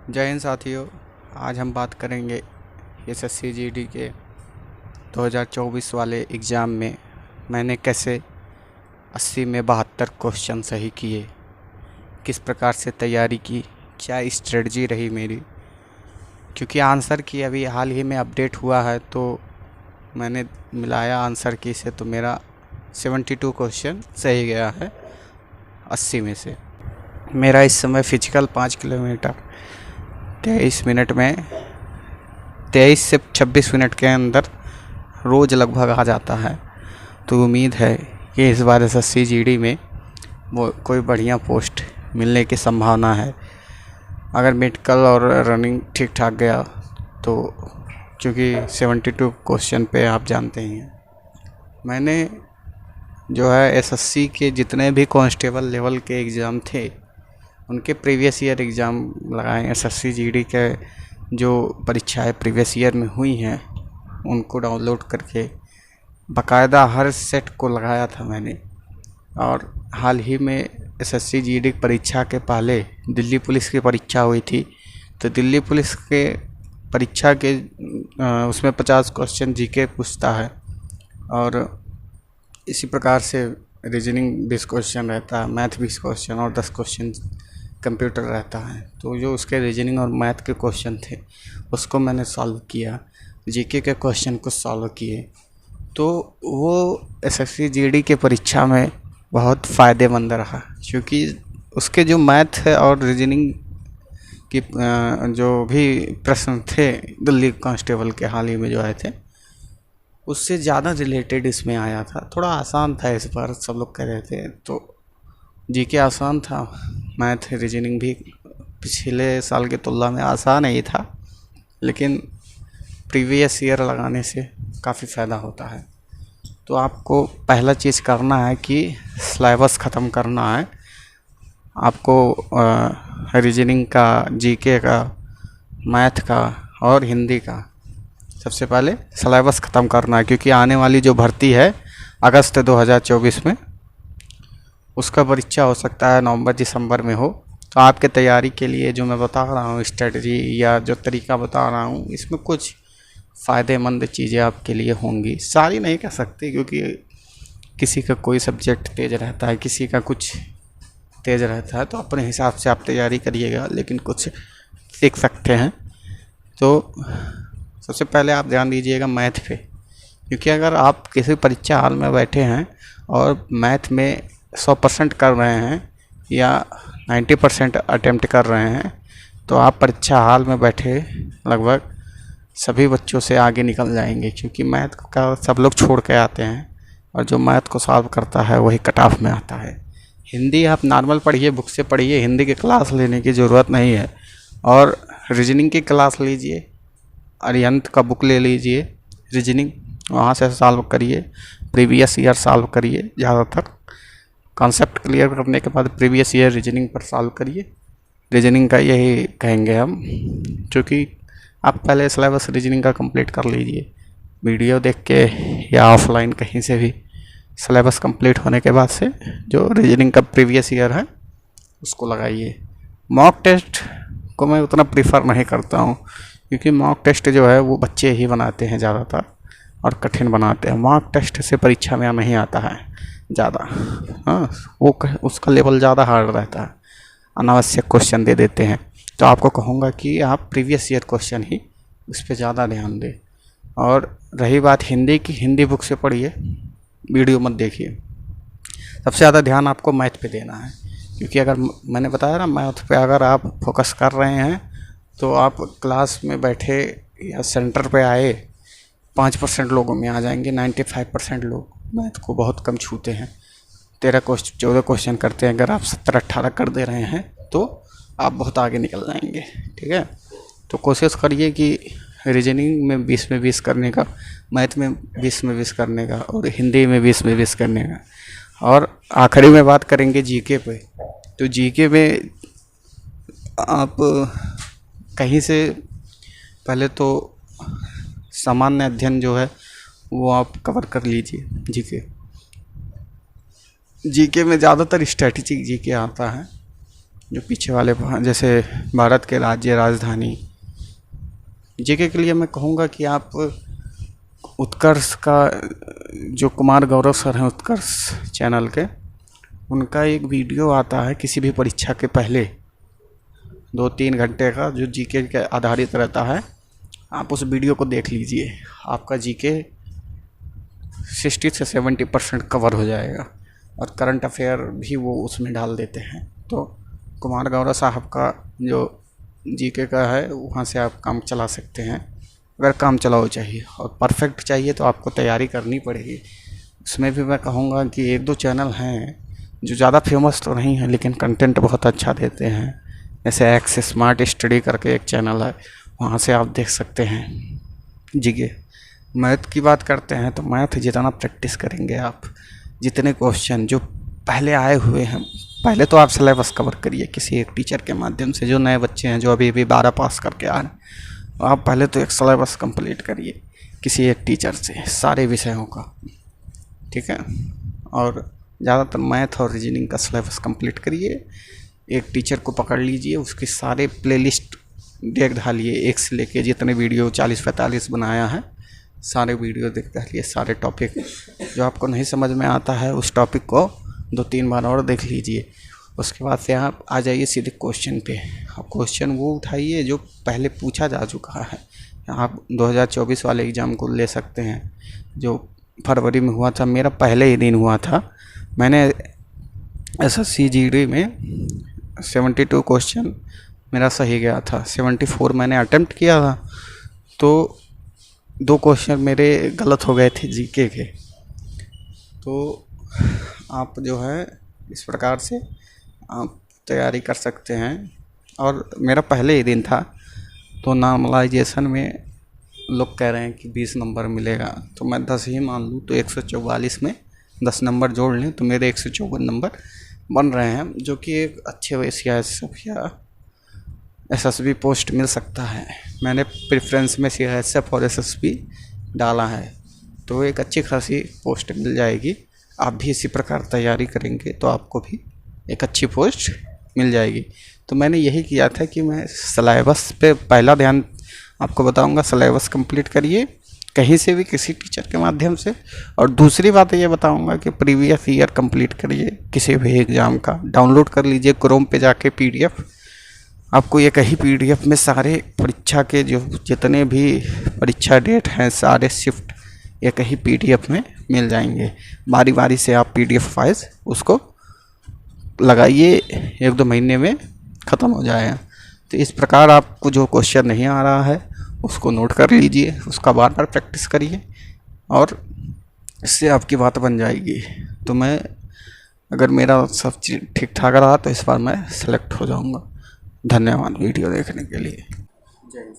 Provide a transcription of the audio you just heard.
जय हिंद साथियों। आज हम बात करेंगे एसएससी जीडी के 2024 वाले एग्ज़ाम में मैंने कैसे 80 में 72 क्वेश्चन सही किए, किस प्रकार से तैयारी की, क्या स्ट्रेटजी रही मेरी। क्योंकि आंसर की अभी हाल ही में अपडेट हुआ है तो मैंने मिलाया आंसर की से, तो मेरा 72 क्वेश्चन सही गया है 80 में से। मेरा इस समय फिजिकल 5 किलोमीटर 23 मिनट में 23 से 26 मिनट के अंदर रोज़ लगभग आ जाता है। तो उम्मीद है कि इस बार एसएससी जीडी में वो कोई बढ़िया पोस्ट मिलने की संभावना है। अगर मेडिकल और रनिंग ठीक ठाक गया तो, क्योंकि 72 क्वेश्चन पे आप जानते ही हैं, मैंने जो है एसएससी के जितने भी कांस्टेबल लेवल के एग्ज़ाम थे उनके प्रीवियस ईयर एग्ज़ाम लगाए। एसएससी जीडी के जो परीक्षाएँ प्रीवियस ईयर में हुई हैं उनको डाउनलोड करके बाकायदा हर सेट को लगाया था मैंने। और हाल ही में एसएससी जीडी परीक्षा के पहले दिल्ली पुलिस की परीक्षा हुई थी, तो दिल्ली पुलिस के परीक्षा के उसमें 50 क्वेश्चन जीके पूछता है और इसी प्रकार से रीजनिंग 20 क्वेश्चन रहता है, मैथ 20 क्वेश्चन और 10 क्वेश्चन कंप्यूटर रहता है। तो जो उसके रीजनिंग और मैथ के क्वेश्चन थे उसको मैंने सॉल्व किया, जीके के क्वेश्चन को सॉल्व किए, तो वो एसएससी जीडी के परीक्षा में बहुत फ़ायदेमंद रहा। क्योंकि उसके जो मैथ है और रीजनिंग की जो भी प्रश्न थे दिल्ली कांस्टेबल के हाल ही में जो आए थे उससे ज़्यादा रिलेटेड इसमें आया था। थोड़ा आसान था इस बार, सब लोग कह रहे थे। तो जीके आसान था, मैथ रीजनिंग भी पिछले साल की तुलना में आसान ही था, लेकिन प्रीवियस ईयर लगाने से काफ़ी फ़ायदा होता है। तो आपको पहला चीज़ करना है कि सिलेबस ख़त्म करना है। आपको रीजनिंग का, जीके का, मैथ का और हिंदी का सबसे पहले सिलेबस ख़त्म करना है। क्योंकि आने वाली जो भर्ती है अगस्त 2024 में, उसका परीक्षा हो सकता है नवंबर दिसंबर में हो। तो आपके तैयारी के लिए जो मैं बता रहा हूँ स्ट्रेटजी या जो तरीका बता रहा हूँ, इसमें कुछ फ़ायदेमंद चीज़ें आपके लिए होंगी। सारी नहीं कह सकते क्योंकि किसी का कोई सब्जेक्ट तेज़ रहता है, किसी का कुछ तेज़ रहता है, तो अपने हिसाब से आप तैयारी करिएगा, लेकिन कुछ सीख सकते हैं। तो सबसे पहले आप ध्यान दीजिएगा मैथ पे। क्योंकि अगर आप किसी परीक्षा हाल में बैठे हैं और मैथ में 100% कर रहे हैं या 90% अटेम्प्ट कर रहे हैं, तो आप परीक्षा हाल में बैठे लगभग सभी बच्चों से आगे निकल जाएंगे। क्योंकि मैथ का सब लोग छोड़ के आते हैं और जो मैथ को सॉल्व करता है वही कट ऑफ में आता है। हिंदी आप नॉर्मल पढ़िए, बुक से पढ़िए, हिंदी की क्लास लेने की ज़रूरत नहीं है। और रीजनिंग की क्लास लीजिए, अरिहंत का बुक ले लीजिए रीजनिंग, वहाँ से सॉल्व करिए, प्रीवियस ईयर सॉल्व करिए। ज़्यादातर कॉन्सेप्ट क्लियर करने के बाद प्रीवियस ईयर रीजनिंग पर सॉल्व करिए। रीजनिंग का यही कहेंगे हम, क्योंकि आप पहले सिलेबस रीजनिंग का कंप्लीट कर लीजिए, वीडियो देख के या ऑफलाइन कहीं से भी। सिलेबस कंप्लीट होने के बाद से जो रीजनिंग का प्रीवियस ईयर है उसको लगाइए। मॉक टेस्ट को मैं उतना प्रीफर नहीं करता हूँ, क्योंकि मॉक टेस्ट जो है वो बच्चे ही बनाते हैं ज़्यादातर और कठिन बनाते हैं। मॉक टेस्ट से परीक्षा में नहीं आता है ज़्यादा, हाँ, वो उसका लेवल ज़्यादा हार्ड रहता है, अनावश्यक क्वेश्चन दे देते हैं। तो आपको कहूँगा कि आप प्रीवियस ईयर क्वेश्चन ही उस पर ज़्यादा ध्यान दें। और रही बात हिंदी की, हिंदी बुक से पढ़िए, वीडियो मत देखिए। सबसे ज़्यादा ध्यान आपको मैथ पे देना है। क्योंकि अगर मैंने बताया ना, मैथ पे अगर आप फोकस कर रहे हैं तो आप क्लास में बैठे या सेंटर पे आए 5% लोगों में आ जाएंगे। 95% लोग मैथ को बहुत कम छूते हैं। 14 क्वेश्चन करते हैं, अगर आप 17-18 कर दे रहे हैं तो आप बहुत आगे निकल जाएंगे। ठीक है, तो कोशिश करिए कि रीजनिंग में 20 में 20 करने का, मैथ में 20 में 20 करने का और हिंदी में 20 में 20 करने का। और आखिरी में बात करेंगे जीके पे। तो जीके में आप कहीं से पहले तो सामान्य अध्ययन जो है वो आप कवर कर लीजिए। जीके में ज़्यादातर स्ट्रैटेजिक जीके आता है, जो पीछे वाले जैसे भारत के राज्य राजधानी, जीके के लिए मैं कहूँगा कि आप उत्कर्ष का जो कुमार गौरव सर हैं उत्कर्ष चैनल के, उनका एक वीडियो आता है किसी भी परीक्षा के पहले 2-3 घंटे का, जो जीके के आधारित रहता है। आप उस वीडियो को देख लीजिए, आपका जीके 60 से 70% कवर हो जाएगा, और करंट अफेयर भी वो उसमें डाल देते हैं। तो कुमार गौरव साहब का जो जीके का है, वहाँ से आप काम चला सकते हैं। अगर काम चलाओ चाहिए और परफेक्ट चाहिए तो आपको तैयारी करनी पड़ेगी। उसमें भी मैं कहूँगा कि 1-2 चैनल हैं जो ज़्यादा फेमस तो नहीं है लेकिन कंटेंट बहुत अच्छा देते हैं। जैसे एक्स स्मार्ट स्टडी करके एक चैनल है, वहाँ से आप देख सकते हैं जीके। मैथ की बात करते हैं तो मैथ जितना प्रैक्टिस करेंगे आप, जितने क्वेश्चन जो पहले आए हुए हैं, पहले तो आप सिलेबस कवर करिए किसी एक टीचर के माध्यम से। जो नए बच्चे हैं जो अभी 12 पास करके आ रहे हैं, आप पहले तो एक सिलेबस कंप्लीट करिए किसी एक टीचर से सारे विषयों का, ठीक है। और ज़्यादातर मैथ और रीजनिंग का सिलेबस कंप्लीट करिए। एक टीचर को पकड़ लीजिए, उसके सारे प्लेलिस्ट देख डालिए, एक से लेके जितने वीडियो 40-45 बनाया है, सारे वीडियो देख डालिए। सारे टॉपिक जो आपको नहीं समझ में आता है उस टॉपिक को 2-3 बार और देख लीजिए। उसके बाद से आप आ जाइए सीधे क्वेश्चन पे। आप क्वेश्चन वो उठाइए जो पहले पूछा जा चुका है। आप 2024 वाले एग्ज़ाम को ले सकते हैं, जो फरवरी में हुआ था, मेरा पहले ही दिन हुआ था। मैंने एसएससी जीडी में 72 क्वेश्चन मेरा सही गया था, 74 मैंने अटेम्प्ट किया था, तो 2 क्वेश्चन मेरे गलत हो गए थे जीके के। तो आप जो है इस प्रकार से आप तैयारी कर सकते हैं। और मेरा पहले ही दिन था, तो नॉर्मलाइजेशन में लोग कह रहे हैं कि 20 नंबर मिलेगा, तो मैं 10 ही मान लूँ तो 144 में 10 नंबर जोड़ लें तो मेरे 154 नंबर बन रहे हैं, जो कि एक अच्छे CISF या SSB पोस्ट मिल सकता है। मैंने प्रेफरेंस में CISF और SSB डाला है, तो एक अच्छी खासी पोस्ट मिल जाएगी। आप भी इसी प्रकार तैयारी करेंगे तो आपको भी एक अच्छी पोस्ट मिल जाएगी। तो मैंने यही किया था कि मैं सिलेबस पे पहला ध्यान आपको बताऊंगा, सिलेबस कंप्लीट करिए कहीं से भी किसी टीचर के माध्यम से। और दूसरी बात ये बताऊंगा कि प्रीवियस ईयर कंप्लीट करिए किसी भी एग्ज़ाम का, डाउनलोड कर लीजिए क्रोम पे जाके PDF। आपको एक ही PDF में सारे परीक्षा के जो जितने भी परीक्षा डेट हैं सारे शिफ्ट एक ही PDF में मिल जाएंगे। बारी बारी से आप PDF फाइल्स उसको लगाइए, 1-2 महीने में ख़त्म हो जाएगा। तो इस प्रकार आपको जो क्वेश्चन नहीं आ रहा है उसको नोट कर लीजिए, उसका बार बार प्रैक्टिस करिए और इससे आपकी बात बन जाएगी। तो मैं अगर मेरा सब चीज़ ठीक ठाक रहा तो इस बार मैं सेलेक्ट हो जाऊंगा। धन्यवाद वीडियो देखने के लिए। जय हिंद।